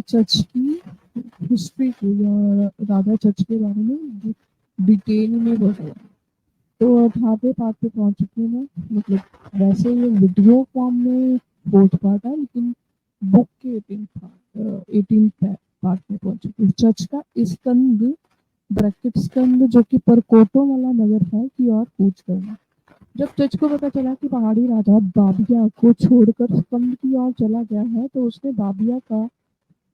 Church की history को या राजा चर्च के बारे में डिटेल में बताया। तो 18वें पार्ट पे पहुंच चुके हैं मैं। मतलब वैसे ये वीडियो फॉर्म में 4th पार्ट है, लेकिन बुक के 18 पार्ट में पहुंच चुके हैं। चर्च का स्कंद ब्रैकेट स्कंद जो कि परकोटो वाला नगर है की ओर कूच करना। जब चर्च को पता चला कि पहाड़ी राजा बाबिया को छोड़कर स्कंद की ओर चला गया है, तो उसने बाबिया का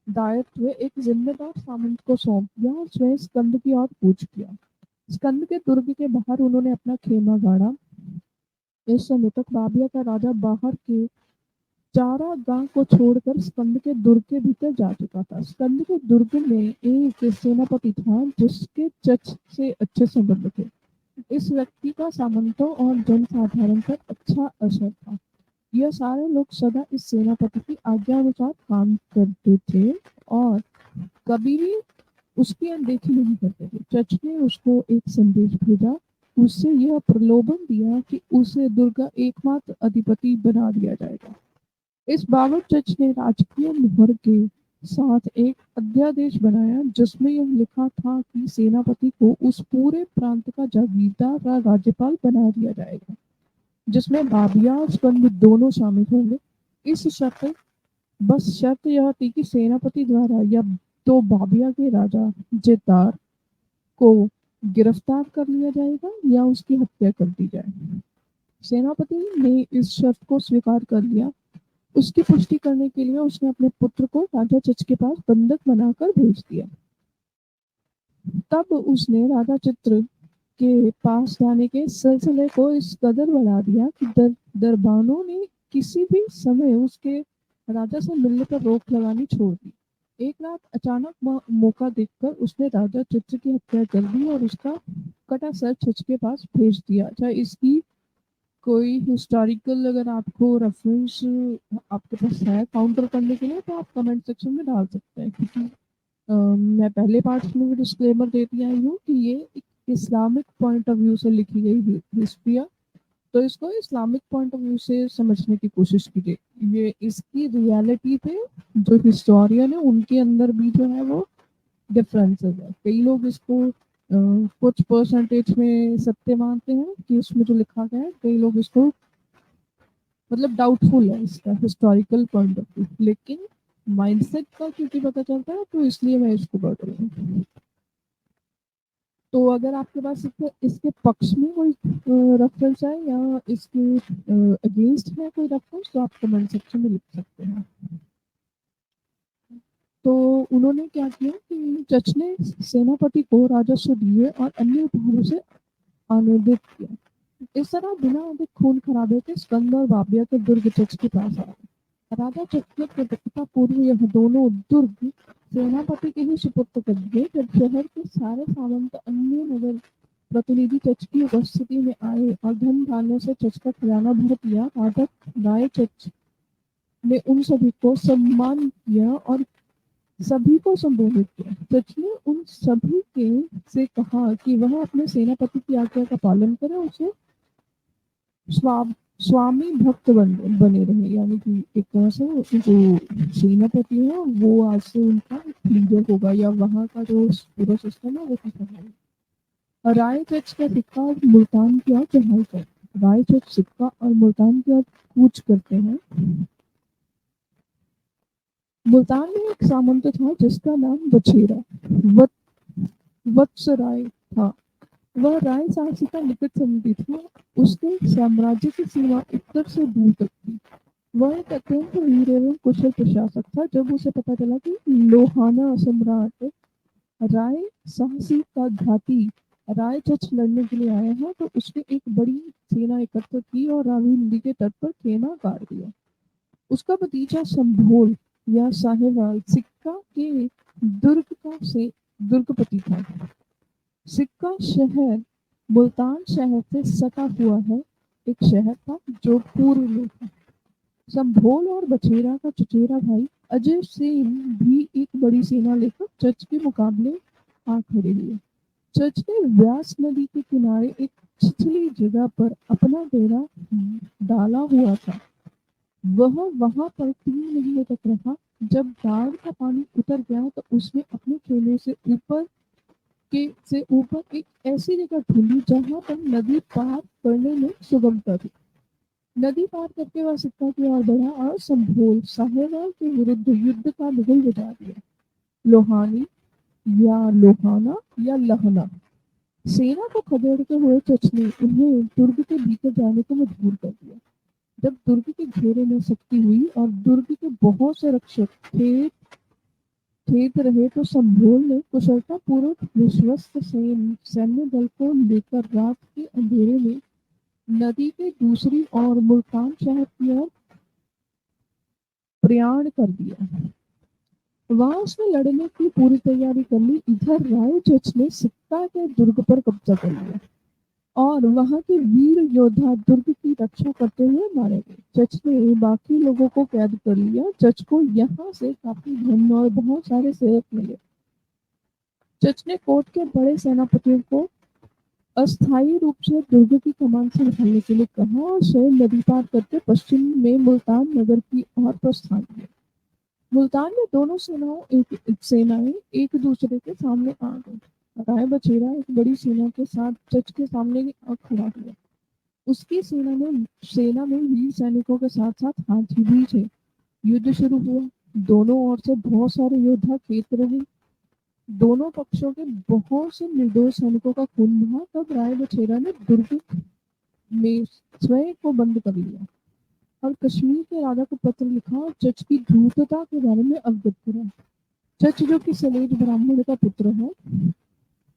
दायित्व एक जिम्मेदार सामंत को सौंप दिया और स्वयं स्कंद की ओर कूच किया। स्कंद के दुर्ग के बाहर उन्होंने अपना खेमा गाड़ा। इस समय तक बाबिया का राजा बाहर के चारागाह को छोड़कर स्कंद के दुर्ग के भीतर जा चुका था। स्कंद के दुर्ग में एक सेनापति था जिसके चर्च से अच्छे संबंध थे। इस व्यक्ति का सामंतों और जनसाधारण पर अच्छा असर था। यह सारे लोग सदा इस सेनापति की आज्ञा अनुसार काम करते थे और कभी भी उसकी अनदेखी नहीं करते थे। चर्च ने उसको एक संदेश भेजा, उससे यह प्रलोभन दिया कि उसे दुर्ग का एकमात्र अधिपति बना दिया जाएगा। इस बाबत चर्च ने राजकीय मुहर के साथ एक अध्यादेश बनाया जिसमें यह लिखा था कि सेनापति को उस पूरे प्रांत का जागीरदार व राज्यपाल बना दिया जाएगा, जिसमें बाबिया और स्कंद दोनों शामिल होंगे। इस शर्त यह थी कि सेनापति द्वारा या तो बाबिया के राजा जेतार को गिरफ्तार कर लिया जाएगा या उसकी हत्या कर दी जाए। सेनापति ने इस शर्त को स्वीकार कर लिया। उसकी पुष्टि करने के लिए उसने अपने पुत्र को राजा चच के पास बंधक बनाकर भेज दिया। तब उसने राजा चित्र के पास जाने के सिलसिले को इस कदर बढ़ा दिया कि दरबानों ने किसी भी समय उसके राजा से मिलने पर रोक लगानी छोड़ दी। एक रात अचानक मौका देखकर उसने राजा चित्र की हत्या कर दी और उसका कटा सर चच के पास भेज दिया। अच्छा, इसकी कोई हिस्टोरिकल अगर आपको रेफरेंस आपके पास है काउंटर करने के लिए, तो आप कमेंट सेक्शन में डाल सकते हैं, क्योंकि मैं पहले पार्ट में भी डिस्क्लेमर देती आई हूँ कि ये एक इस्लामिक पॉइंट ऑफ व्यू से लिखी गई हिस्ट्री है, तो इसको इस्लामिक पॉइंट ऑफ व्यू से समझने की कोशिश कीजिए। ये इसकी रियलिटी पे जो हिस्टोरियन है उनके अंदर भी जो है वो डिफरेंसेस है। कई लोग इसको कुछ परसेंटेज में सत्य मानते हैं कि उसमें जो लिखा गया है, कई लोग इसको मतलब डाउटफुल है इसका हिस्टोरिकल पॉइंट ऑफ व्यू, लेकिन माइंडसेट का क्योंकि पता चलता है तो इसलिए मैं इसको पढ़ रही हूँ। तो अगर आपके पास इसके पक्ष में कोई रेफरेंस है या इसके अगेंस्ट है कोई रेफरेंस, तो आप कमेंट सेक्शन में लिख सकते हैं। तो उन्होंने क्या किया कि चच ने सेनापति को राजस्व दिए और अन्य उपहारों से आनंदित किया। इस तरह बिना अधिक खून खराबे के स्कंद और बाबिया के दुर्ग चच के पास आए। राजा चच के प्रतिष्ठा पूर्व यह दोनों दुर्ग सेनापति के ही सुपुर्द कर दिए। जब शहर के सारे सामंत अन्य नगर प्रतिनिधि चच की उपस्थिति में आए और धन धान्यों से चच का खजाना भर दिया, राजा राय चच ने उन सभी को सम्मान किया और सभी को संबोधित किया। चच ने उन सभी के से कहा कि वह अपने सेनापति की आज्ञा का पालन करे, उसे स्वामी भक्त बने रहे। यानी कि एक तरह से जो सेनापति है वो आज से उनका लीडर होगा या वहाँ का जो पूरा सिस्टम है वो संभालेगा। राय चच का सिक्का और मुल्तान की ओर चढ़ाई कर राय चच सिक्का और मुल्तान की ओर कूच करते हैं। मुल्तान में एक सामंत था जिसका नाम बछेरा वत्सराय था। वह राय साहसी का निकट संबंधी था। उसके साम्राज्य की सीमा उत्तर से दूर तक थी। वह एक अत्यंत वीर एवं कुशल प्रशासक था। जब उसे पता चला कि लोहाना सम्राट राय साहसी का घाटी राय चच लड़ने के लिए आया है, तो उसने एक बड़ी सेना एकत्र की और रावी नदी के तट पर खेमा गाड़ दिया। उसका भतीजा संभोल या साहेवाल सिक्का के दुर्गपति था। सिक्का शहर मुल्तान शहर से सटा हुआ है, एक शहर था जो पूर्व में था। संभोल और बछेरा का चचेरा भाई अजय सेन भी एक बड़ी सेना लेकर चच के मुकाबले आ खड़े हुए। चच ने व्यास नदी के किनारे एक छिछली जगह पर अपना डेरा डाला हुआ था। वह वहां पर 3 महीने तक रहा। जब बाढ़ का पानी उतर गया तो उसने अपने खेमे से ऊपर एक ऐसी जगह ढूंढी जहां पर नदी पार करने में सुगमता थी। नदी पार करके वह सिक्का की ओर बढ़ा और संभोल साहेबान के विरुद्ध युद्ध का मुगल बजा दिया। लोहानी या लोहाना या लहना सेना को खदेड़ते हुए चच ने उन्हें दुर्ग के भीतर जाने को मजबूर कर दिया। जब दुर्ग के घेरे में सख्ती हुई और दुर्ग के बहुत से रक्षक खेत रहे तो संभोल ने कुशलतापूर्वक विश्वस्त सैन्य दल को लेकर रात के अंधेरे में नदी के दूसरी ओर मुल्तान शहर की ओर प्रयाण कर दिया। वहां उसने लड़ने की पूरी तैयारी कर ली। इधर राय जच ने सिक्का के दुर्ग पर कब्जा कर लिया और वहां के वीर योद्धा दुर्ग की रक्षा करते हुए मारे गए। चच ने बाकी लोगों को कैद कर लिया। चच को यहाँ से काफी धन और बहुत सारे सेवक मिले। चच ने कोर्ट के बड़े सेनापतियों को अस्थायी रूप से दुर्ग की कमान संभालने के लिए कहा और स्वयं नदी पार करके पश्चिम में मुल्तान नगर की ओर प्रस्थान किया। मुल्तान में दोनों सेनाएं एक दूसरे के सामने आ गई। राय बचेरा एक बड़ी सेना के साथ चच के सामने खड़ा हुआ। उसकी सेना में वीर सैनिकों के साथ साथ हाथी भी थे। युद्ध शुरू हुआ। दोनों ओर से बहुत सारे योद्धा खेत रहे। दोनों पक्षों के बहुत से निर्दोष सैनिकों का खून बहा। तब राय बचेरा ने दुर्ग में स्वयं को बंद कर लिया और कश्मीर के राजा को पत्र लिखा और चच की धूर्तता के बारे में अवगत करा। चच जो कि सलेज ब्राह्मण का पुत्र है,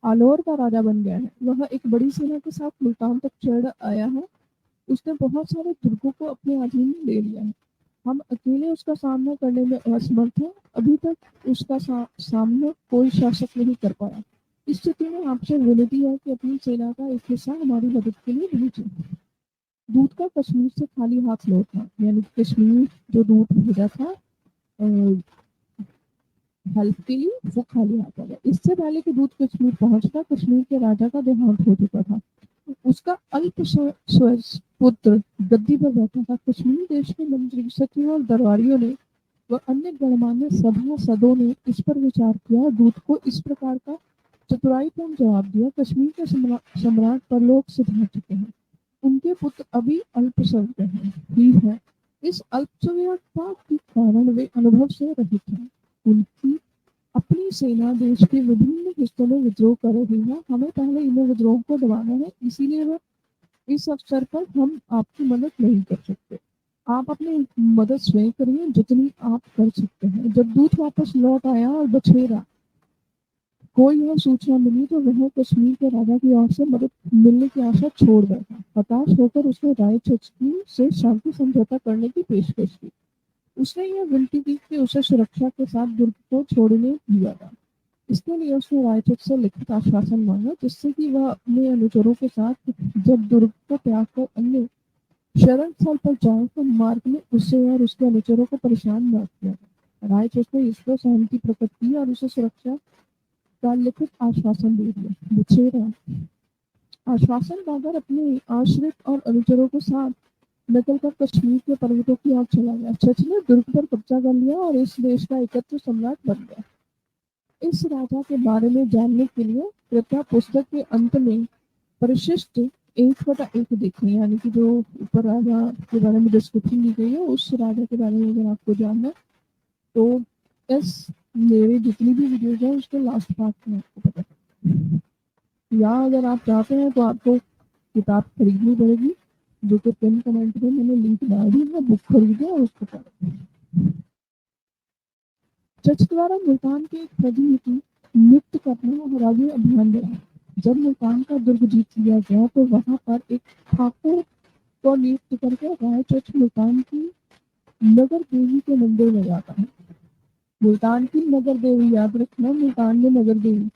आलोर का राजा बन गया है। वह एक बड़ी सेना के साथ मुल्तान तक चढ़ आया है। उसने बहुत सारे दुर्गों को अपने अधीन में ले लिया है। हम अकेले उसका सामना करने में असमर्थ हैं। अभी तक उसका सामना कोई शासक नहीं कर पाया। इस स्थिति में आपसे विनती है कि अपनी सेना का एक हिस्सा हमारी मदद के लिए भेजें। दूत का कश्मीर से खाली हाथ लौटा, यानी कश्मीर जो दूत भेजा था हेल्प के लिए, वो खाली हाथ आ गया। इससे पहले कि दूत कश्मीर पहुंचता, कश्मीर के राजा का देहांत हो चुका था। उसका पुत्र गद्दी पर बैठा था। कश्मीर देश के मंत्री, सचिव और दरबारियों ने व अन्य गणमान्य सभासदों ने इस पर विचार किया। दूत को इस प्रकार का चतुराईपूर्ण जवाब दिया। कश्मीर के सम्राट परलोक सिद्धा चुके हैं। उनके पुत्र अभी अल्पसंख्यक ही है। इस अल्पसंख्यकता के कारण वे अनुभव से रहित हैं। उनकी अपनी सेना देश के विभिन्न हिस्सों में विद्रोह कर रही है। हमें पहले इन विद्रोह को दबाना है, इसीलिए वह इस अवसर पर हम आपकी मदद नहीं कर सकते। आप अपनी मदद स्वयं करिए जितनी आप कर सकते हैं। जब दूत वापस लौट आया और बछेरा कोई यह सूचना मिली तो वह कश्मीर के राजा की ओर से मदद मिलने की आशा छोड़ बैठा। हताश होकर उसने राय चचकी से शांति समझौता करने की पेशकश की। उसने यह विनती की कि उसे सुरक्षा के साथ दुर्ग को छोड़ने दिया जाए। इसके लिए उसने रायचक से लिखित आश्वासन मांगा, जिससे कि वह अपने अनुचरों के साथ जब दुर्ग को त्याग कर अन्य शरण स्थल पर जाए तो मार्ग में उससे और उसके अनुचरों को परेशान न किया जाए। रायचक ने इस पर सहमति प्रकट की और उसे सुरक्षा का लिखित आश्वासन दे दिया। बछेरा आश्वासन पाकर अपने आश्रित और अनुचरों के साथ निकलकर कश्मीर के पर्वतों की ओर चला गया। चच ने दुर्ग पर कब्जा कर लिया और इस देश का एकत्र सम्राट बन गया। इस राजा के बारे में जानने के लिए कृपया पुस्तक के अंत में परिशिष्ट 1/1 देखें, यानी कि जो ऊपर राजा के बारे में डिस्क्रिप्शन दी गई है, उस राजा के बारे में अगर आपको जानना है तो इस मेरे जितनी भी वीडियोज है उसके लास्ट पार्ट में आपको पता है। या अगर आप चाहते हैं तो आपको किताब खरीदनी पड़ेगी, जो कि पिन कमेंट में मैंने लिंक डाल दी है। बुक खरीदे और उसको पढ़ें। चच द्वारा मुल्तान के एक प्रतिनिधि नियुक्त करना और आगे अभियान बढ़ा। जब मुल्तान का दुर्ग जीत लिया गया तो वहां पर एक ठाकुर को नियुक्त करके राय चच मुल्तान की नगर देवी के मंदिर में जाता है। मुल्तान की नगर देवी याद रखना, मुल्तान में नगर देवी।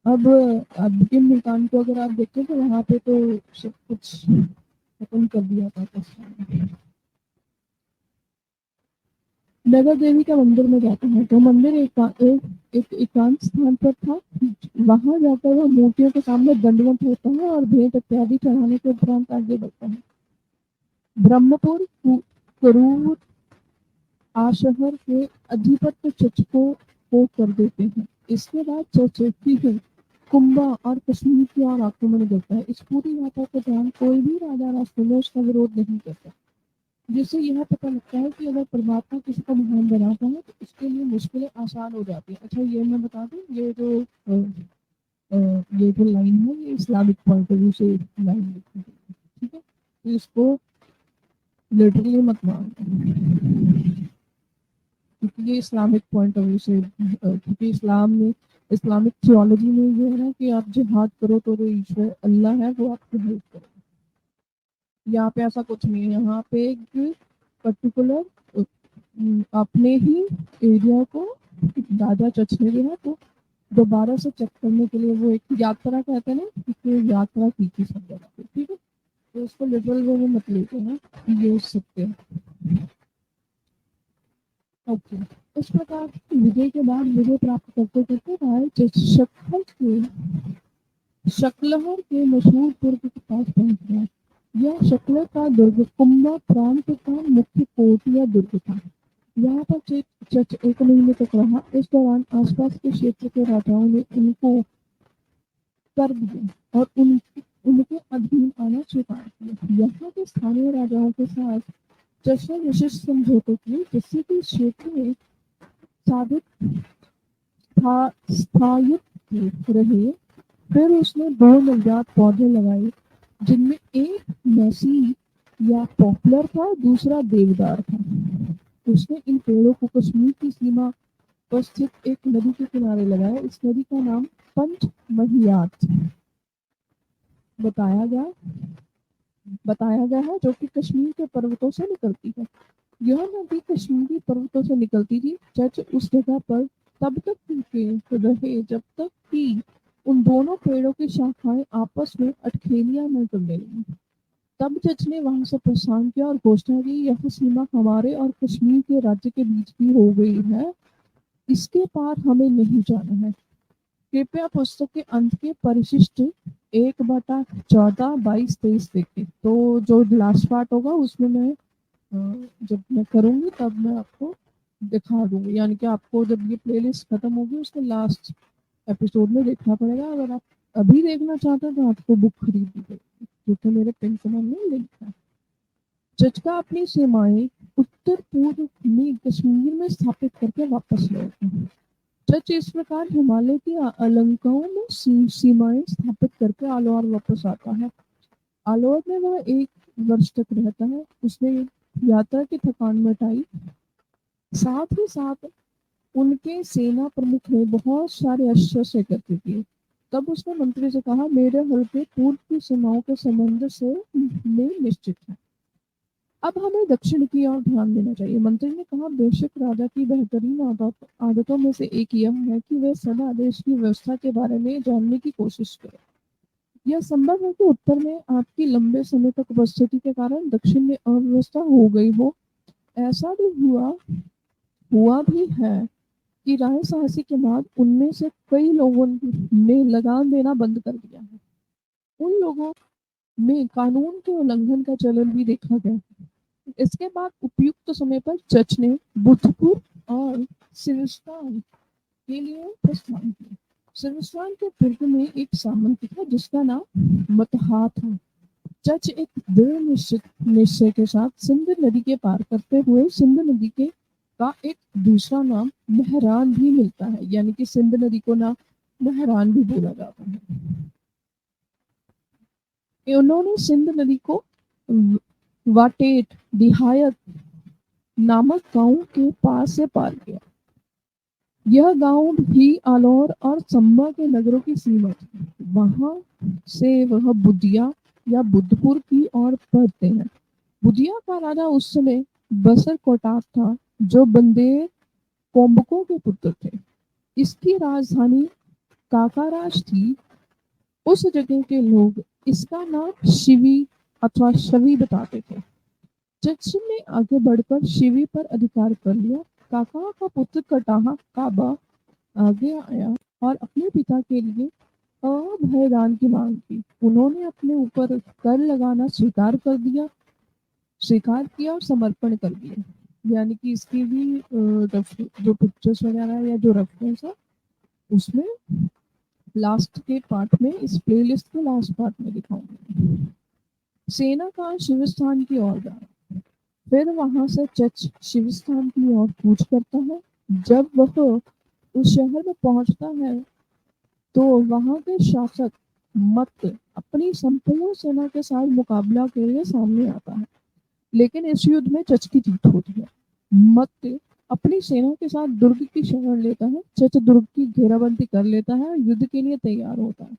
अब के मुल्तान को अगर आप देखें तो वहां पे तो सब कुछ खत्म कर दिया था। नगर देवी के मंदिर में जाता है तो मंदिर एक एकांत स्थान पर था। वहां जाकर वह मूर्तियों के सामने दंडवत होता है और भेंट इत्यादि चढ़ाने के उपरांत आगे बढ़ता है। ब्रह्मपुर, करूर, आशहर के अधिपत्य चच को कर देते हैं। इसके बाद चच फिर कुंभा और कश्मीर की ओर आक्रमण करता है। इस पूरी गाथा के दौरान कोई भी राजा राष्ट्र में उसका विरोध नहीं करता, जिससे यह पता लगता है कि अगर परमात्मा किसी को महान बनाता है तो उसके लिए मुश्किलें आसान हो जाती हैं। अच्छा, ये मैं बता दूं, ये जो लाइन है ये इस्लामिक पॉइंट ऑफ व्यू से लाइन लिखी गई है, ठीक है, तो इसको लिटरली मत मानना, क्योंकि ये इस्लामिक पॉइंट ऑफ व्यू से क्योंकि इस्लाम में, इस्लामिक थियोलॉजी में ये है ना कि आप जिहाद करो तो जो ईश्वर अल्लाह है वो आपकी हेल्प करे। यहाँ पे ऐसा कुछ नहीं है। यहाँ पे एक पर्टिकुलर अपने ही एरिया को राजा चच ने जो है तो दोबारा से चेक करने के लिए वो एक यात्रा कहते हैं ना कि यात्रा की थी सब जगह पे, ठीक है, तो उसको लिटरल वे में मत लेते हैं, ये सकते हैं। ओके, इस प्रकार विजय के बाद विजय प्राप्त करते करते राय शकलहर के मशहूर दुर्ग के पास पहुंच गया। यह शकलहर का दुर्ग कुंभा प्रांत का मुख्य कोट या दुर्ग था। यहाँ पर चच 1 महीने तक रहा। इस दौरान आसपास के क्षेत्र के राजाओं ने उनको कर दिया और उनके अधीन आना स्वीकार किया। यहाँ के स्थानीय राजाओं के साथ चच ने विशिष्ट समझौते किए, जिससे कि क्षेत्र में साबित स्थायित्व रहे। फिर उसने 2 नवजात पौधे लगाए, जिनमें एक मैसी या पॉपुलर था, दूसरा देवदार था। उसने इन पेड़ों को कश्मीर की सीमा पर स्थित एक नदी के किनारे लगाया। इस नदी का नाम पंचमहियात बताया गया बताया गया है, जो कि कश्मीर के पर्वतों से निकलती है। यह नदी कश्मीरी पर्वतों से निकलती थी। चर्च उस जगह पर तब तक टिके रहे जब तक कि उन दोनों पेड़ों की शाखाएं आपस में अटखेलियां न करने लगी। तब जज ने वहां से प्रस्थान किया और घोषणा की, यह सीमा हमारे और कश्मीर के राज्य के बीच की हो गई है, इसके पार हमें नहीं जाना है। कृपया पुस्तक के अंत के परिशिष्ट 1/14, 22, 23 देखें। तो जो लास्ट पार्ट होगा उसमें मैं जब मैं करूंगी तब मैं आपको दिखा दूंगी, यानी कि आपको जब ये प्लेलिस्ट खत्म होगी उसके लास्ट एपिसोड में देखना पड़ेगा। अगर आप अभी देखना चाहते हैं तो आपको बुक खरीदनी पड़ेगी, क्योंकि मेरे पिन कमेंट में लिंक है। जज का अपनी सीमाएं उत्तर पूर्व में कश्मीर में स्थापित करके वापस लौटा। जज इस प्रकार हिमालय की अलंकाओं में सीमाएं स्थापित करके आलोर वापस आता है। आलोर में वह 1 वर्ष तक रहता है। उसने यात्रा की थकान मिटाई, साथ ही साथ उनके सेना प्रमुख ने बहुत सारे अस्त्र एकत्र किए। तब उसने मंत्री से कहा, मेरे हल्के पूर्व की सीमाओं के संबंध से में निश्चित है, अब हमें दक्षिण की ओर ध्यान देना चाहिए। मंत्री ने कहा, बेशक राजा की बेहतरीन आदतों में से एक यह है कि वे सदा देश की व्यवस्था के बारे में जानने की कोशिश करें। यह संभव है कि उत्तर में आपकी लंबे समय तक उपस्थिति के कारण दक्षिण में अव्यवस्था हो गई हो। ऐसा भी हुआ भी है कि राय साहसी के बाद उनमें से कई लोगों ने लगान देना बंद कर दिया है। उन लोगों में कानून के उल्लंघन का चलन भी देखा गया। इसके बाद उपयुक्त समय पर जज ने बुद्धपुर और सिविस्तान के लिए प्रस्थान किया। सिविस्तान के दुर्ग में एक सामंत था जिसका नाम मतहा था। जज एक दृढ़ निश्चय के साथ सिंध नदी के पार करते हुए सिंध नदी के का एक दूसरा नाम मेहरान भी मिलता है, यानी कि सिंध नदी को ना मेहरान भी बोला जाता है। उन्होंने सिंध नदी को वाटेट दिहायत नामक गांव के पास से पार किया। यह गांव भी आलौर और चंबा के नगरों की सीमा थी। वहां से वह बुदिया या बुद्धपुर की ओर बढ़ते हैं। बुदिया का राजा उस समय बसर कोटाप था, जो बंदेर कोम्बकों के पुत्र थे। इसकी राजधानी काकाराज थी। उस जगह के लोग इसका नाम शिवी अथवा शवी बताते थे। जज ने आगे बढ़कर शिवी पर अधिकार कर लिया। काका का पुत्र कटाहा काबा आगे आया और अपने पिता के लिए अभयदान की मांग की। उन्होंने अपने ऊपर कर लगाना स्वीकार किया और समर्पण कर दिया। यानी कि इसकी भी जो पिक्चर्स वगैरह है या जो रेफरेंस है उसमें लास्ट के पार्ट में, इस प्लेलिस्ट के लास्ट पार्ट में दिखाऊंगी। सेना का शिवस्थान की ओर गया, फिर वहां से चच शिवस्थान की ओर कूच करता है। जब वह उस शहर में पहुंचता है तो वहां के शासक मत अपनी संपूर्ण सेना के साथ मुकाबला के लिए सामने आता है, लेकिन इस युद्ध में चच की जीत होती है। मत अपनी सेना के साथ दुर्ग की शरण लेता है। चच दुर्ग की घेराबंदी कर लेता है और युद्ध के लिए तैयार होता है।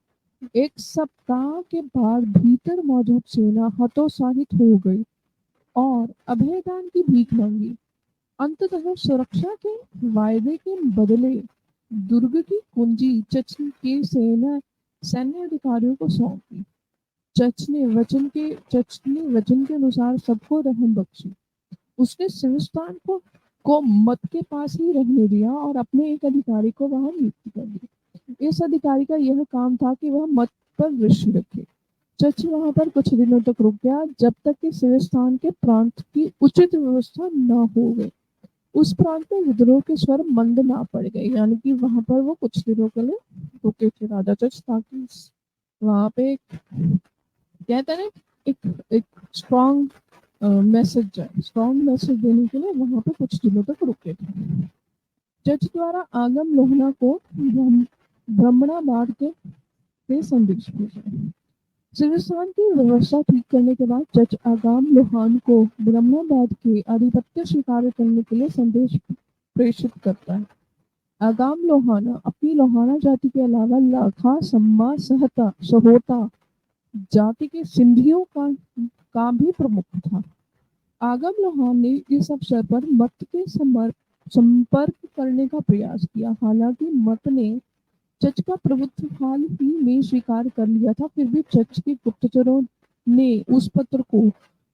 एक सप्ताह के बाद भीतर मौजूद सेना हतोत्साहित हो गई और अभयदान की भीख मांगी। अंततः सुरक्षा के वायदे के बदले दुर्ग की कुंजी चच की सेना सैन्य अधिकारियों को सौंप दी। चच ने वचन के अनुसार सबको रहम बख्शी। उसने सिविस्तान को मत के पास ही रहने दिया और अपने एक अधिकारी को वहां नियुक्त कर दिया। इस अधिकारी का यह काम था कि वह मत पर दृष्टि रखे। चच वहां पर कुछ दिनों तक रुक गया, जब तक कि सिविस्तान के प्रांत की उचित व्यवस्था न हो गई। उस प्रांत में विद्रोह के स्वर मंद ना पड़ गए, यानी कि वहां पर वो कुछ दिनों के लिए रुके थे राजा चच, ताकि वहां पे कहते हैं ना, एक एक स्ट्रॉन्ग मैसेज जाए, स्ट्रॉन्ग मैसेज देने के लिए वहां पे कुछ दिनों तक रुके थे। चच द्वारा आगम लोहना को ब्रह्मणाबाद के संदेश भेजा। सिविस्तान की व्यवस्था ठीक करने के बाद चच आगाम लोहान को ब्रह्मणाबाद के आधिपत्य स्वीकार करने के लिए संदेश प्रेषित करता है। आगाम लोहाना अपनी लोहाना जाति के अलावा लाखा, सम्मा, सहोता जाति के सिंधियों का भी प्रमुख था। आगम लोहान ने इस अवसर पर मत के संपर्क करने का प्रयास किया। हालांकि मत ने चच का प्रभुत्व हाल ही में स्वीकार कर लिया था, फिर भी चच के गुप्तचरों ने उस पत्र को,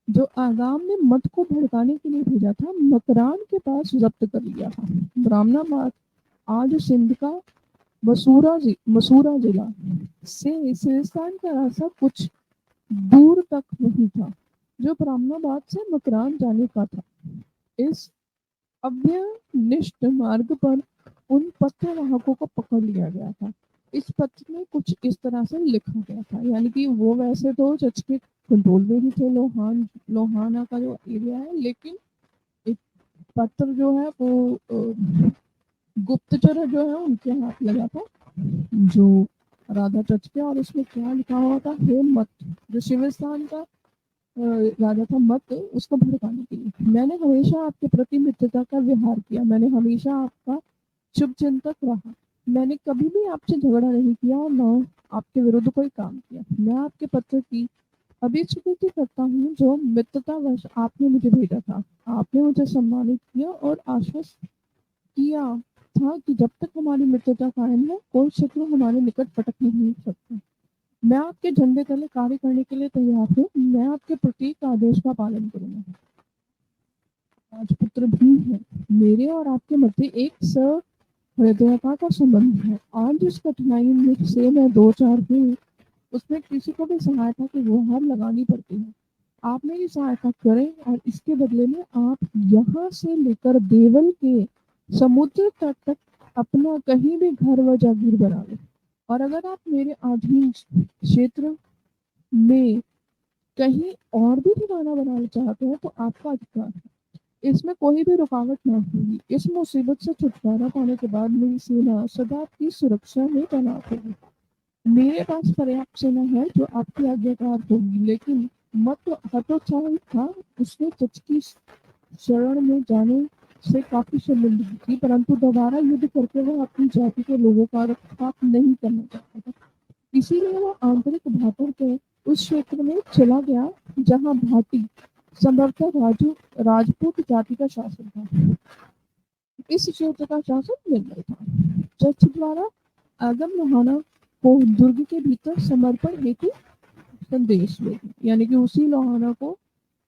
जो आगाम ने मत को भड़काने के लिए भेजा था, मकरान के पास जब्त कर लिया था। ब्राह्मणाबाद आज सिंध का मसूरा जिला से सिविस्तान का रास्ता कुछ दूर तक नहीं था, जो ब्राह्मणाबाद से मकरान जाने का था। इस अव्यनिष्ठ मार्ग पर उन पत्रवाहकों को पकड़ लिया गया था। इस पत्र में कुछ इस तरह से लिखा गया था, यानी कि वो वैसे तो चच के कंट्रोल में ही थे, लोहाना का जो एरिया है, लेकिन एक पत्र जो है वो गुप्तचर जो है उनके हाथ लगा था, जो राधा चच के। और उसमें क्या लिखा हुआ था, हे मत, जो शिवस्थान का राजा था मत, उसको भड़काने के लिए, मैंने हमेशा आपके प्रति मित्रता का व्यवहार किया, मैंने हमेशा आपका शुभ चिंतक रहा, मैंने कभी भी आपसे झगड़ा नहीं किया और न आपके विरुद्ध कोई काम किया। मैं आपके पत्र की अभी स्वीकृति करता हूँ जो मित्रतावश आपने मुझे भेजा था। आपने मुझे सम्मानित किया और आश्वस्त किया था कि जब तक हमारी मित्रता कायम है, कोई शत्रु हमारे निकट पटक नहीं सकता। मैं आपके झंडे तले कार्य करने के लिए तैयार हूँ। मैं आपके प्रत्येक आदेश का पालन करूंगा। राजपुत्र भी है, मेरे और आपके मध्य एक सहृदयता का संबंध है। आज जिस कठिनाई में से मैं दो चार हूँ, उसमें किसी को भी सहायता की गुहार लगानी पड़ती है। आप मेरी सहायता करें और इसके बदले में आप यहाँ से लेकर देवल के समुद्र तट तक अपना कहीं भी घर व जागीर बना लें। और अगर आप मेरे अधीन क्षेत्र में कहीं और भी ठिकाना बनाना चाहते हैं तो आपका अधिकार है, इसमें कोई भी रुकावट ना होगी। इस मुसीबत से छुटकारा पाने के बाद मेरी सेना सदा आपकी सुरक्षा में तैनात होगी। मेरे पास पर्याप्त सेना है जो आपकी आज्ञाकार होगी। लेकिन मत हतोत्साहित था, उसने चच की शरण में जाने से काफी शर्मिंदगी थी, परंतु दोबारा युद्ध करके वह अपनी जाति के लोगों का रक्षाप नहीं करना चाहता था। इसीलिए वह आंतरिक भाटर के उस क्षेत्र में चला गया जहां भाटी संभवतः राजपूत जाति का शासन था। इस क्षेत्र का शासन निर्मल था। चच द्वारा आगम लोहाना को दुर्ग के भीतर समर्पण हेतु संदेश भेजा, यानी कि उसी लोहाना को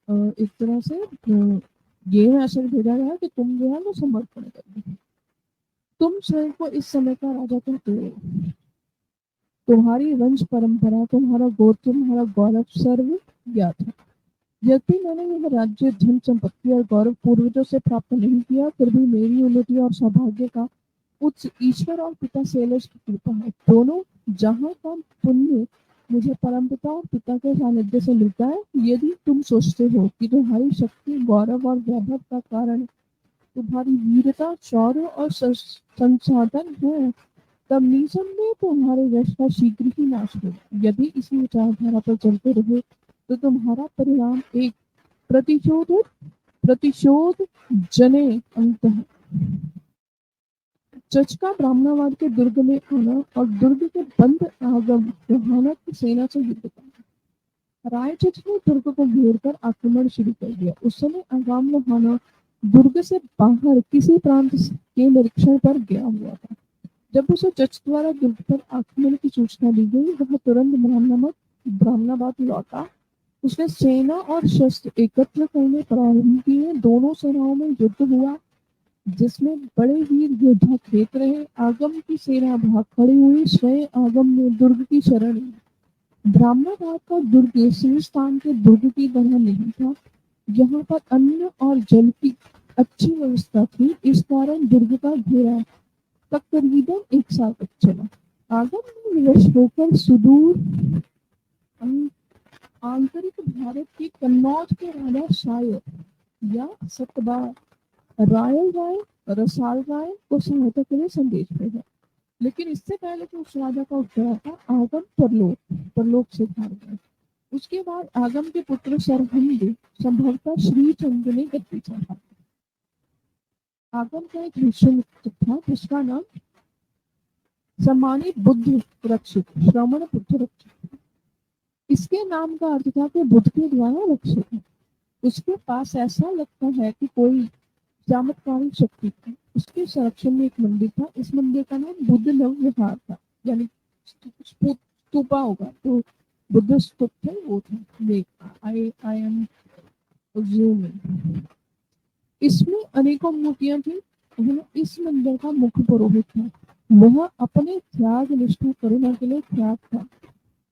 एक तरह से ये मैसेज भेजा गया कि तुम जो है वो समर्पण कर दो। तुम स्वयं को इस समय का राजा कहते हो, तुम्हारी वंश परंपरा, तुम्हारा गोत्र, तुम्हारा गौरव सर्व ज्ञात है। यद्यपि मैंने यह राज्य, धन संपत्ति और गौरव पूर्वजों से प्राप्त नहीं किया, फिर भी मेरी उन्नति और सौभाग्य का उत्स ईश्वर और पिता सेलस की कृपा है। दोनों जहां का पुण्य मुझे परमपिता और पिता के सानिध्य से मिलता है। यदि तुम सोचते हो कि तुम्हारी शक्ति, गौरव और वैभव का कारण तुम्हारी वीरता, शौर्य और संसाधन है, तब निसंदेह तुम्हारे यश का शीघ्र ही नाश होगा। यदि इसी विचारधारा पर चलते रहे तो तुम्हारा परिणाम एक प्रतिशोध प्रतिशोध जने अंत है। चचका ब्राह्मणवाद के दुर्ग में आना और दुर्ग के बंद आगम रोहाना की सेना से युद्ध करना। रायचच ने दुर्ग को घेरकर आक्रमण शुरू कर दिया। उस समय आगाम रोहाना दुर्ग से बाहर किसी प्रांत के निरीक्षण पर गया हुआ था। जब उसे चच द्वारा दुर्ग पर आक्रमण की सूचना दी गई, वह तुरंत ब्राह्मणाबाद लौटा। उसने सेना और शस्त्र एकत्र करने प्रारंभ किए। दोनों सेनाओं में युद्ध हुआ, जिसमें बड़े वीर योद्धा खेत रहे। आगम की सेना भाग खड़ी हुई, स्वयं आगम ने दुर्ग की शरण ली। ब्राह्मणाबाद का दुर्ग सिरस्तान के दुर्ग की तरह नहीं था। यहाँ पर अन्न और जल की अच्छी व्यवस्था थी। इस कारण दुर्ग का घेरा तकरीबन 1 साल तक चला। आगम ने विवश होकर सुदूर आंतरिक भारत के कन्नौज के राजा शायर या सतबार रायल राय रसाल राय को सहायता के लिए संदेश भेजा। लेकिन इससे पहले कि उस राजा का उत्तर आता, आगम परलोक से भाग गए। उसके बाद आगम के पुत्र सरहिंद, संभवतः श्री चंद्र ने गद्दी संभाली। आगम का एक शिष्य मित्र था जिसका नाम सम्मानित बुद्ध रक्षित, श्रमण बुद्ध रक्षित। इसके नाम का अर्थ था कि बुद्ध के द्वारा रक्षित है। उसके पास ऐसा लगता है कि कोई चमत्कारिक शक्ति थी। उसके संरक्षण में एक मंदिर था। इस मंदिर का नाम बुद्ध नव विहार था, यानी स्तूपा होगा तो बुद्ध स्तूप थे, वो था। I am assuming. इसमें अनेकों मूर्तियां थी। इस मंदिर का मुख्य पुरोहित था। वह अपने त्याग, निष्ठा, करुणा के लिए ख्यात था।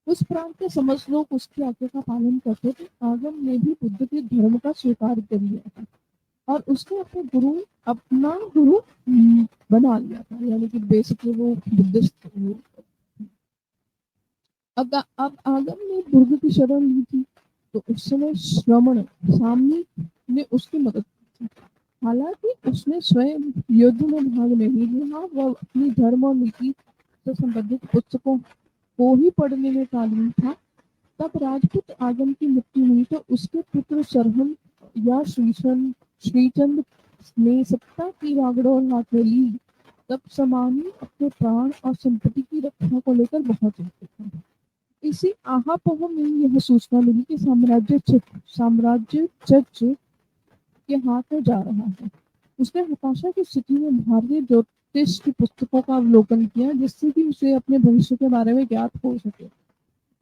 उस प्रांत के समस्त लोग उसकी आज्ञा का पालन करते थे। आगम ने भी बुद्ध के धर्म का स्वीकार कर लिया था और उसने अपना गुरु बना लिया था, यानी कि बेसिकली वो बुद्धिस्ट। अब आगम ने दुर्ग की शरण ली थी, तो उस समय श्रमण सामनी ने उसकी मदद की थी। हालांकि उसने स्वयं युद्ध में भाग नहीं लिया, वह अपनी धर्म और नीति से संबंधित पुस्तकों को ही पढ़ने में तालीम था। तब राजपूत आगम की मृत्यु हुई तो उसके पुत्र सरहन या श्रीचंद ने सत्ता की बागडोर हाथ में ली। तब समानी अपने प्राण और संपत्ति की रक्षा को लेकर बहुत चिंतित था। इसी आहापोह में यह सूचना मिली कि साम्राज्य चच के हाथ में जा रहा है। उसने हताशा की स्थिति में भारतीय ज्योतिष की पुस्तकों का अवलोकन किया, जिससे कि उसे अपने भविष्य के बारे में ज्ञात हो सके।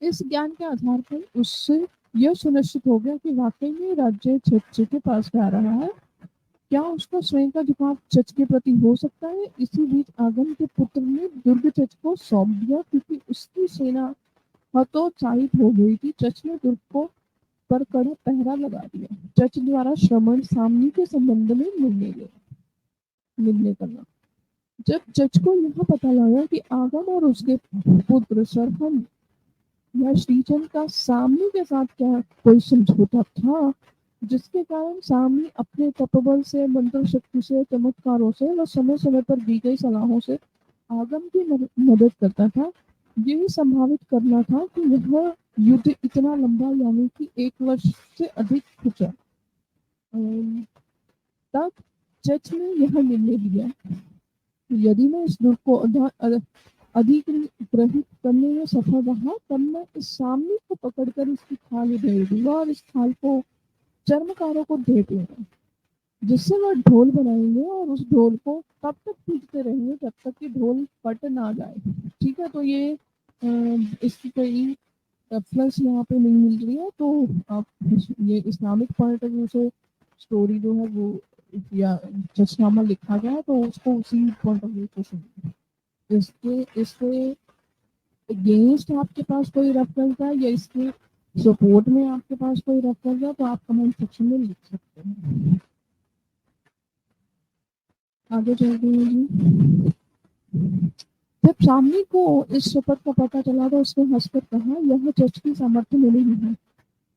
इस ज्ञान के आधार पर उससे यह सुनिश्चित हो गया कि वाकई में राज्य चच के पास जा रहा है। क्या उसका स्वयं का झुकाव चच के प्रति हो सकता है? इसी बीच आगम के पुत्र ने दुर्ग चच को सौंप दिया, क्योंकि उसकी सेना हतोत्साहित हो गई थी। चच ने दुर्ग को पर कड़ा पहरा लगा दिया। चच द्वारा श्रमण सामनी के संबंध में निर्णय करना। जब चच को यह पता लगा कि आगम और उसके पुत्र सरहन या श्रीचंद का सामनी के साथ क्या कोई समझौता था, जिसके कारण सामनी अपने तपबल से, मंत्र शक्ति से, चमत्कारों से व समय समय पर दी गई सलाहों से आगम की मदद करता था, यही संभावित करना था कि यह युद्ध इतना लंबा, यानी कि 1 वर्ष से अधिक खिंचा। तब चच ने यह निर्णय लिया, यदि मैं इस दुर्ग को अधिग्रहित करने में सफल रहा, तब मैं इस सामने को पकड़कर इसकी खाल उधेड़ दूंगा और इस खाल को चर्मकारों को दे दूंगा, जिससे वह ढोल बनाएंगे और उस ढोल को तब तक पीटते रहेंगे जब तक कि ढोल फट ना जाए। ठीक है, तो ये इसकी कोई रेफरेंस यहाँ पे नहीं मिल रही है, तो आप ये इस्लामिक पॉइंट ऑफ व्यू से स्टोरी जो है वो या जसनामा लिखा गया है, तो उसको उसी पॉइंट ऑफ व्यू से सुनिए। इसके अगेंस्ट आपके पास कोई रेफरेंस है या इसके सपोर्ट में आपके पास कोई रेफरेंस है तो आप कमेंट सेक्शन में लिख सकते हैं। आगे चलते हैं जी। जब सामने को इस शपथ का पता चला तो उसने हंसकर कहा, यह चर्च की सामर्थ्य मिली नहीं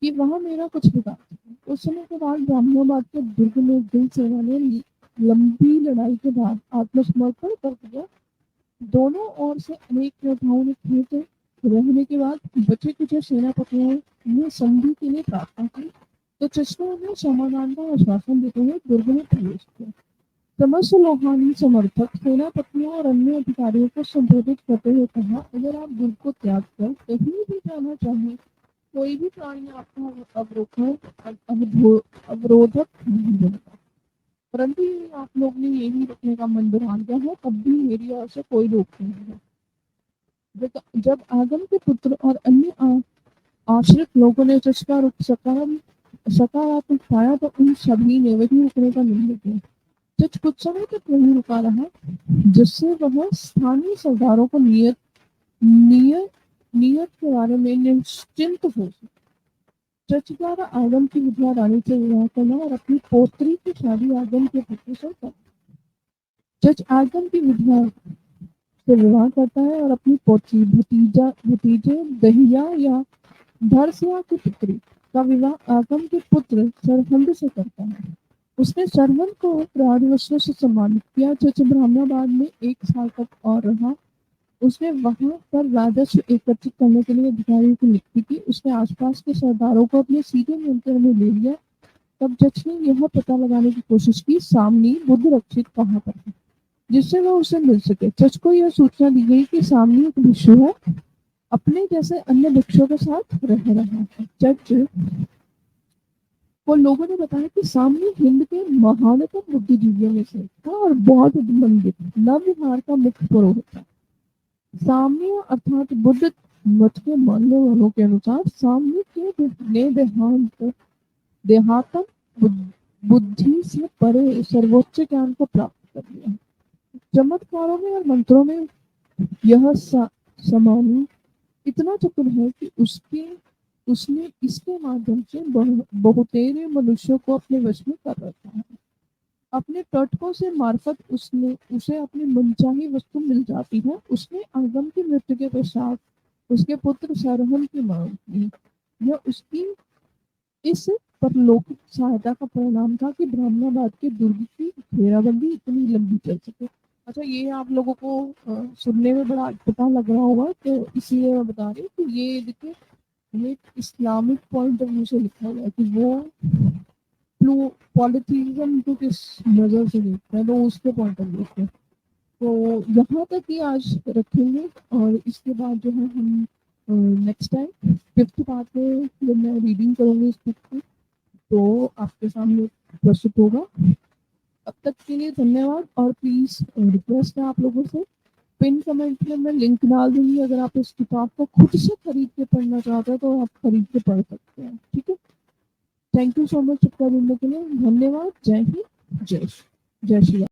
कि वह मेरा कुछ बिगाड़ सके। उस समय के बाद ब्राह्मणाबाद के दुर्ग में दिल सेना ने लंबी लड़ाई के बाद आत्मसमर्पण कर दिया। दोनों ओर से अनेक योद्धाओं ने खेत रहने के बाद बचे कुछ सेनापतियों ने संधि के लिए प्रार्थना की तो चश्मा ने समाधान का आश्वासन देते हुए दुर्ग में प्रवेश किया। समस्त लोहानी समर्थक सेनापतियों और अन्य अधिकारियों को संबोधित करते हुए कहा, अगर आप दुर्ग को त्याग कर कहीं भी जाना चाहें, कोई भी प्राणी आपका अवरोधक नहीं बनेगा। परंतु यदि आप लोग ने यही रुकने का मन बना लिया है, तब भी मेरी ओर से कोई रोक नहीं है। जब आगम के पुत्र और अन्य आश्रित लोगों ने चर्चा रुक सकारात्मक पाया तो उन सभी ने वही रुकने का निर्णय किया। जज कुछ समय तक वहीं रुका रहा, जिससे वह स्थानीय सरदारों को नियत नियत के बारे में निश्चिंत हो सके। जज द्वारा आगम की विधवा रानी से विवाह करना और अपनी पोत्री की शादी आगम के पुत्र से करना। जज आगम की विधवा से विवाह करता है और अपनी पोती भतीजे दहिया या धरसिया की पुत्री का विवाह आगम के पुत्र सरहंद से करता है। उसने सरहंद को राजवस्त्र से सम्मानित किया। जज ब्राह्मणाबाद में 1 साल तक और रहा। उसने वहां पर राजस्व एकत्रित करने के लिए अधिकारियों को नियुक्ति की। उसने आसपास के सरदारों को अपने सीधे नियंत्रण में ले लिया। तब जज ने यह पता लगाने की कोशिश की सामनी बुद्ध रक्षित कहाँ पर है, जिससे वह उसे मिल सके। जज को यह सूचना दी गई कि सामनी एक भिक्षु है, अपने जैसे अन्य भिक्षुओं के साथ रह रहा है। जज को लोगों ने बताया कि सामने हिंद के महानतम बुद्धिजीवियों में से था और बौद्ध मंदिर नवविहार का मुख्य पुरोहित था। साम्य अर्थात बुद्ध मत के मानने वालों के अनुसार साम्य के ने देहातम बुद्धि से परे सर्वोच्च ज्ञान को प्राप्त कर लिया। चमत्कारों में और मंत्रों में यह समानी इतना चतुर है कि उसने इसके माध्यम से बहुतेरे मनुष्यों को अपने वश में कर रखा है। अपने टटकों से मार्फत उसे अपनी मनचाही वस्तु मिल जाती है। उसने आगम की मृत्यु के पश्चात उसके पुत्र सरहन की मांग की। यह उसकी इस परलौकिक सहायता का परिणाम था कि ब्राह्मणाबाद के दुर्ग की घेराबंदी इतनी लंबी चल सके। अच्छा, ये आप लोगों को सुनने में बड़ा पता लग रहा होगा, तो इसलिए मैं बता रही हूँ कि ये देखिए, ये इस्लामिक पॉइंट ऑफ व्यू से लिखा हुआ है कि वो पॉलिटिज्म को किस नजर से देखते हैं, तो उसके पॉइंट ऑफ व्यू से। तो यहाँ तक ही आज रखेंगे और इसके बाद जो है हम नेक्स्ट टाइम 5th पार्ट में जब मैं रीडिंग करूंगी इस बुक की तो आपके सामने प्रस्तुत होगा। अब तक के लिए धन्यवाद और प्लीज रिक्वेस्ट है आप लोगों से, पिन कमेंट में मैं लिंक डाल दूंगी। अगर आप इस किताब को खुद से खरीद के पढ़ना चाहते हैं तो आप खरीद के पढ़ सकते हैं। ठीक है, थैंक यू सो मच सबका जुड़ने के लिए। धन्यवाद। जय हिंद, जय श्री राम।